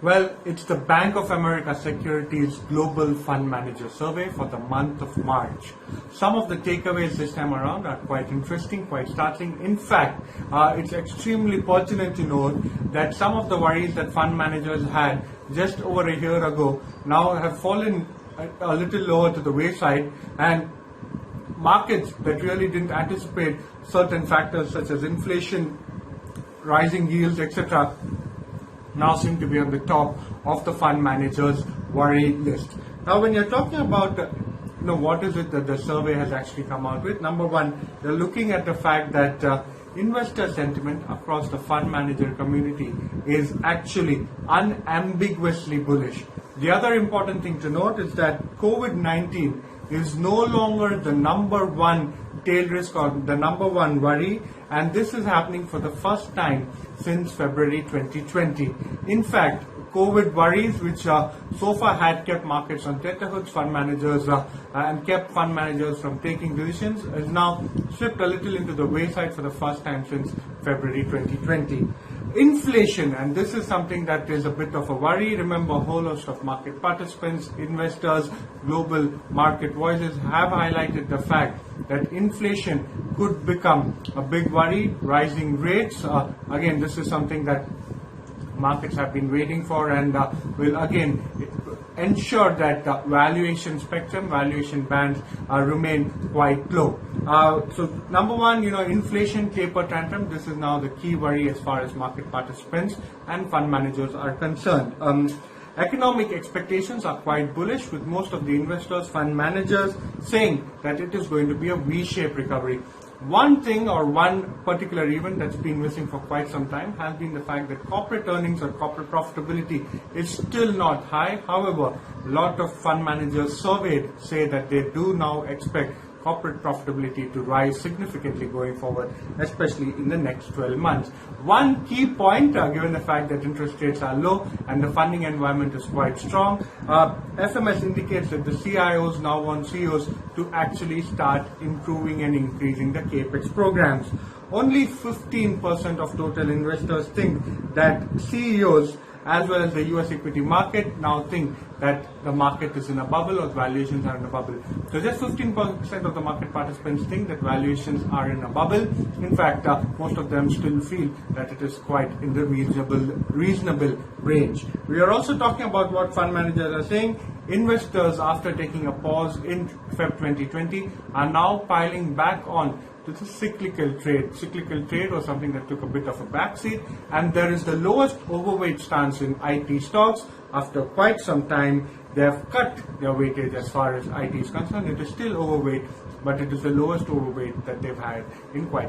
Well, it's the Bank of America Securities Global Fund Manager Survey for the month of March. Some of the takeaways this time around are quite interesting, quite startling. In fact, it's extremely pertinent to note that some of the worries that fund managers had just over a year ago now have fallen a little lower to the wayside, and markets that really didn't anticipate certain factors such as inflation, rising yields, etc., now seem to be on the top of the fund manager's worry list. Now, when you're talking about what is it that the survey has actually come out with, number one, they're looking at the fact that investor sentiment across the fund manager community is actually unambiguously bullish. The other important thing to note is that COVID-19 is no longer the number one tail risk or the number one worry, and this is happening for the first time since February 2020. In fact, COVID worries, which so far had kept markets on tenterhooks, fund managers and kept fund managers from taking decisions, is now slipped a little into the wayside for the first time since February 2020. Inflation, and this is something that is a bit of a worry. Remember, a whole host of market participants, investors, global market voices have highlighted the fact that inflation could become a big worry. Rising rates, again, this is something that markets have been waiting for, and will again ensure that valuation bands remain quite low. So number one, inflation taper tantrum. This is now the key worry as far as market participants and fund managers are concerned. Economic expectations are quite bullish, with most of the investors, fund managers saying that it is going to be a V-shaped recovery. One thing or one particular event that's been missing for quite some time has been the fact that corporate earnings or corporate profitability is still not high. However, a lot of fund managers surveyed say that they do now expect corporate profitability to rise significantly going forward, especially in the next 12 months. One key point, given the fact that interest rates are low and the funding environment is quite strong, FMS indicates that the CIOs now want CEOs to actually start improving and increasing the capex programs. Only 15% of total investors think that CEOs as well as the US equity market now think that the market is in a bubble or valuations are in a bubble. So just 15% of the market participants think that valuations are in a bubble. In fact, most of them still feel that it is quite in the reasonable range. We are also talking about what fund managers are saying. Investors, after taking a pause in Feb 2020, are now piling back on to the cyclical trade. Cyclical trade was something that took a bit of a backseat, and there is the lowest overweight stance in IT stocks. After quite some time, they have cut their weightage as far as IT is concerned. It is still overweight, but it is the lowest overweight that they've had in quite some time.